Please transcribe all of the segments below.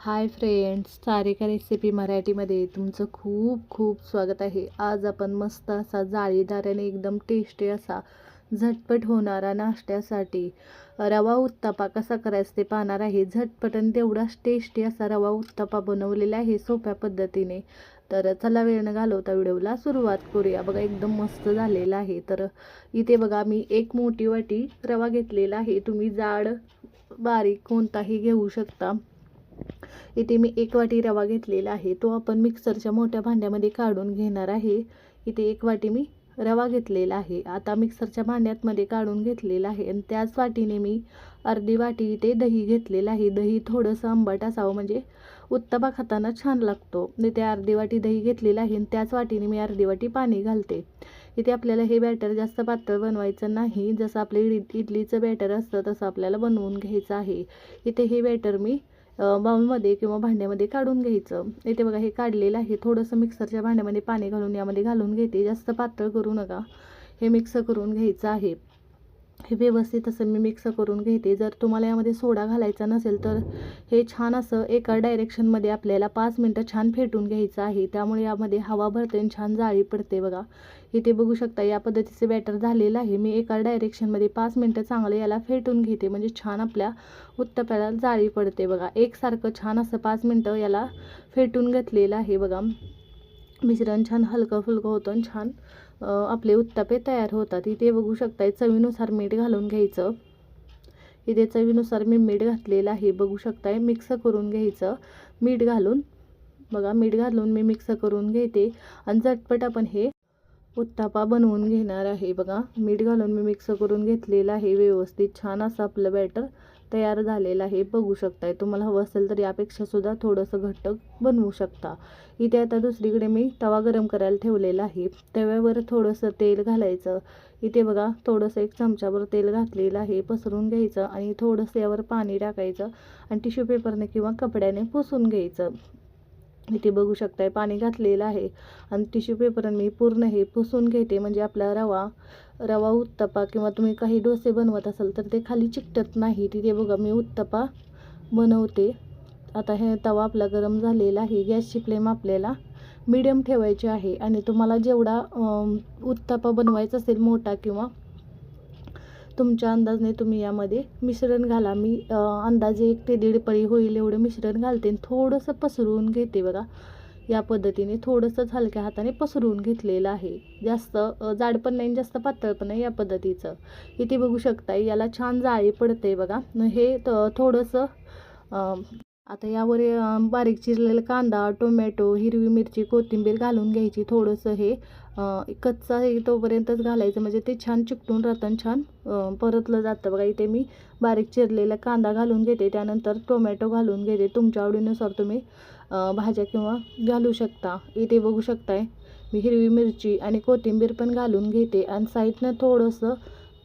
Hi friends, Sarika recipe मराठीमध्ये तुमचं खूप खूप स्वागत आहे. आज आपण मस्त असा जाळीदार आणि एकदम टेस्टी असा झटपट होणारा नाश्त्यासाठी रवा उत्तपा कसा करायचा ते पाहणार आहे. झटपट आणि तेवढाच टेस्टी असा रवा उत्तपा बनवलेला आहे सोप्या पद्धतीने. तर चला वेळ न घालवता व्हिडिओला सुरुवात करूया. बघा एकदम मस्त झालेला आहे. तर इथे बघा मी एक मोठी वाटी रवा घेतलेला आहे. तुम्ही जाड बारीक कोणताही घेऊ शकता. इथे मी एक वाटी रवा घेतलेला आहे, तो आपण मिक्सरच्या मोठ्या भांड्यामध्ये काढून घेणार आहे. इथे एक वाटी मी रवा घेतलेला आहे, आता मिक्सरच्या भांड्यामध्ये काढून घेतलेला आहे. आणि त्याच वाटीने मी अर्धी वाटी इथे दही घेतलेलं आहे. दही थोडंसं आंबट असावं म्हणजे उत्तपा खाताना छान लागतो. इथे अर्धी वाटी दही घेतलेलं आहे आणि त्याच वाटीने मी अर्धी वाटी पाणी घालते. इथे आपल्याला हे बॅटर जास्त पातळ बनवायचं नाही, जसं आपले इडलीचं बॅटर असतं तसं आपल्याला बनवून घ्यायचं आहे. इथे हे बॅटर मी बाउलमध्ये किंवा भांड्यामध्ये काढून घ्यायचं. इथे बघा हे काढलेलं आहे. थोडंसं मिक्सरच्या भांड्यामध्ये पाणी घालून यामध्ये घालून घेते. जास्त पातळ करू नका, हे मिक्स करून घ्यायचं आहे. हे व्यवस्थित असं मी मिक्स करून घेते. जर तुम्हाला यामध्ये सोडा घालायचा नसेल तर हे छान असं एका डायरेक्शनमध्ये आपल्याला 5 मिनटं छान फेटून घ्यायचं आहे. त्यामुळे यामध्ये हवा भरते आणि छान जाळी पडते. बघा इथे बघू शकता या पद्धतीचे बॅटर झालेलं आहे. मी एका डायरेक्शनमध्ये 5 मिनटं चांगलं याला फेटून घेते, म्हणजे छान आपल्या उत्तप्याला जाळी पडते. बघा एकसारखं छान असं 5 मिनटं याला फेटून घेतलेलं आहे. बघा मिश्रण छान हलकं फुलकं होतं आणि छान आपले उत्तपे तयार होतात. इथे बघू शकताय चवीनुसार मीठ घालून घ्यायचं. इथे चवीनुसार मी मीठ घातलेलं आहे. बघू शकताय मिक्स करून घ्यायचं मीठ घालून. बघा मीठ घालून मी मिक्स करून घेते आणि झटपट आपण हे उत्तपा बनवून घेणार आहे. बघा मीठ घालून मी मिक्स करून घेतलेलं आहे. व्यवस्थित छान असं आपलं बॅटर तयार झालेलं आहे. बघू शकताय. तुम्हाला हवं असेल तर यापेक्षा सुद्धा थोडंसं घट्ट बनवू शकता. इथे आता दुसरीकडे मी तवा गरम करायला ठेवलेला आहे. तव्यावर थोडंसं तेल घालायचं. इथे बघा थोडंसं 1 चमचाभर तेल घातलेलं आहे. पसरून घ्यायचं आणि थोडंसं यावर पाणी टाकायचं आणि टिश्यू पेपरने किंवा कपड्याने पुसून घ्यायचं. इथे बघू शकताय पाणी घातलेलं आहे आणि टिश्यू पेपरने मी पूर्ण हे पुसून घेते, म्हणजे आपला रवा उत्तपा किंवा तुम्ही काही डोसे बनवत असाल तर ते खाली चिकटत नाही. तिथे बघा मी उत्तपा बनवते. आता हे तवा आपला गरम झालेला आहे. गॅसची फ्लेम आपल्याला मीडियम ठेवायची आहे आणि तुम्हाला जेवढा उत्तपा बनवायचा असेल मोठा किंवा तुमच्या अंदाजाने तुम्ही यामध्ये मिश्रण घाला. मी अंदाजे 1 ते 1.5 पळी होईल एवढं मिश्रण घालते आणि थोडंसं पसरवून घेते. बघा या पद्धतीने थोडंसंच हलक्या हाताने पसरवून घेतलेलं आहे. जास्त जाड पण नाही जास्त पातळ पण नाही, या पद्धतीचं. इथे बघू शकता याला छान जाळी पडते. बघा हे थोडंसं आता यावर बारीक चिरलेला कांदा, टोमॅटो, हिरवी मिरची, कोथिंबीर घालून घ्यायची. थोडंसं हे कच्चा हे तोपर्यंतच घालायचं, म्हणजे ते छान चिकटून राहतं आणि छान परतलं जातं. बघा इथे मी बारीक चिरलेला कांदा घालून घेते, त्यानंतर टोमॅटो घालून घेते. तुमच्या आवडीनुसार तुम्ही भाज्या किंवा घालू शकता. इथे बघू शकताय मी हिरवी मिरची आणि कोथिंबीर पण घालून घेते आणि साईडनं थोडंसं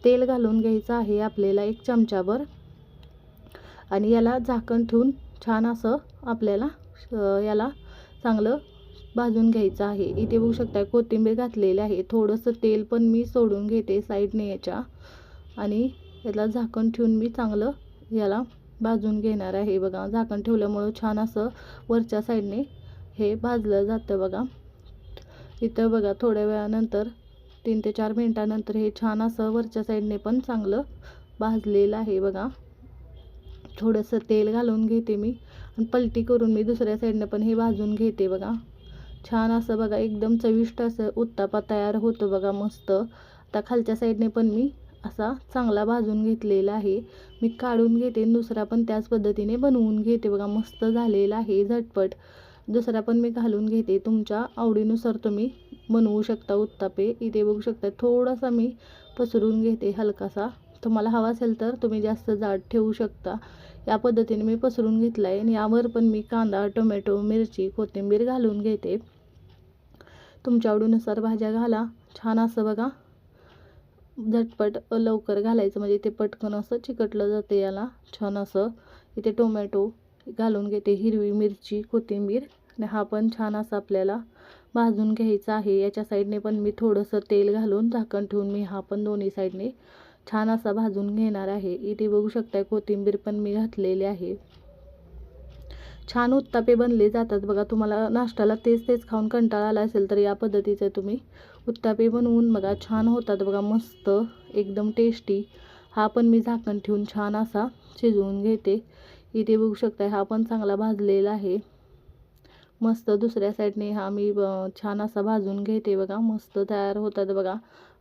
तेल घालून घ्यायचं आहे आपल्याला 1 चमचाभर आणि याला झाकण ठेवून छान असं आपल्याला याला चांगलं भाजून घ्यायचं आहे. इथे बघू शकता कोथिंबीर घातलेली आहे. थोडंसं तेल पण मी सोडून घेते साईडने याच्या आणि याला झाकण ठेवून मी चांगलं याला भाजून घेणार आहे. बघा झाकण ठेवल्यामुळं छान असं वरच्या साईडने हे भाजलं जातं. बघा इथं बघा थोड्या वेळानंतर 3 ते 4 मिनटानंतर हे छान असं वरच्या साईडने पण चांगलं भाजलेलं आहे. बघा थोडंसं तेल घालून घेते मी आणि पलटी करून मी दुसऱ्या साईडनं पण हे भाजून घेते. बघा छान असं बघा एकदम चविष्ट असं उत्तपा तयार होतं. बघा मस्त. आता खालच्या साईडने पण मी असा चांगला भाजून घेतलेला आहे. मी काढून घेते, दुसरा पण त्याच पद्धतीने बनवून घेते. बघा मस्त झालेला आहे झटपट. दुसरा पण मी घालून घेते. तुमच्या आवडीनुसार तुम्ही बनवू शकता उत्तपे. इथे बघू शकता थोडासा मी पसरून घेते हलकासा. तुम्हाला हवा असेल तर तुम्ही जास्त जाड ठेवू शकता. या पद्धतीने मी पसरून घेतला आहे आणि यावर पण मी कांदा, टोमॅटो, मिरची, कोथिंबीर घालून घेते. तुमच्या आवडीनुसार भाज्या घाला. छान असं बघा झटपट लवकर घालायचं, म्हणजे ते पटकन असं चिकटलं जातं याला. छान असं इथे टोमॅटो घालून घेते, हिरवी मिरची, कोथिंबीर आणि हा पण छान असा आपल्याला भाजून घ्यायचा आहे. याच्या साईडने पण मी थोडंसं तेल घालून झाकण ठेवून मी हा पण दोन्ही साईडने छान असा भाजून घेणार आहे. इथे बघू शकताय कोथिंबीर पण मी घातलेली आहे. छान उत्तापे बनले जातात बघा. तुम्हाला नाश्त्याला तेच तेच खाऊन कंटाळा आला असेल तर या पद्धतीचे तुम्ही उत्तापे बनवून बघा, छान होतात बघा, मस्त एकदम टेस्टी. हा पण मी झाकण ठेवून छान असा शिजवून घेते. इथे बघू शकता हा पण चांगला भाजलेला आहे. मस्त दुसऱ्या साईडने हा मी छान असा भाजून घेते बघा. मस्त तयार होतात बघा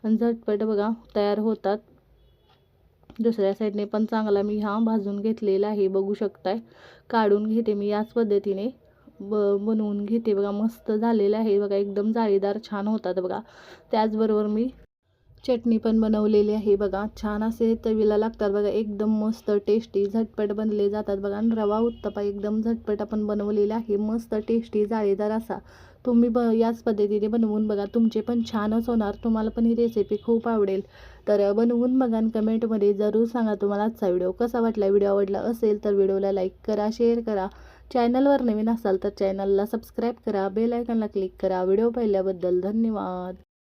आणि झटपट बघा तयार होतात. दुसऱ्या साईडने पण चांगला मी हा भाजून घेतलेला आहे, बघू शकताय. काढून घेते मी याच पद्धतीने बनवून घेते बघा. मस्त झालेलं आहे बघा, एकदम जाळीदार छान होतात बघा. त्याचबरोबर मी चटणी पण बनवलेली आहे बघा. छान असे चवीला लागतात बघा, एकदम मस्त टेस्टी झटपट बनले जातात बघा. आणि रवा उत्तपा एकदम झटपट आपण बनवलेला आहे, मस्त टेस्टी जाळीदार असा. तुम्ही याच पद्धतीने बनवून बघा, तुमचे पण छानच होणार. तुम्हाला पण ही रेसिपी खूप आवडेल. तर बनवून बघा आणि कमेंटमध्ये जरूर सांगा तुम्हाला आजचा व्हिडिओ कसा वाटला. व्हिडिओ आवडला असेल तर व्हिडिओला लाईक करा, शेअर करा. चॅनलवर नवीन असाल तर चॅनलला सबस्क्राईब करा, बेल आयकॉनला क्लिक करा. व्हिडिओ पाहिल्याबद्दल धन्यवाद.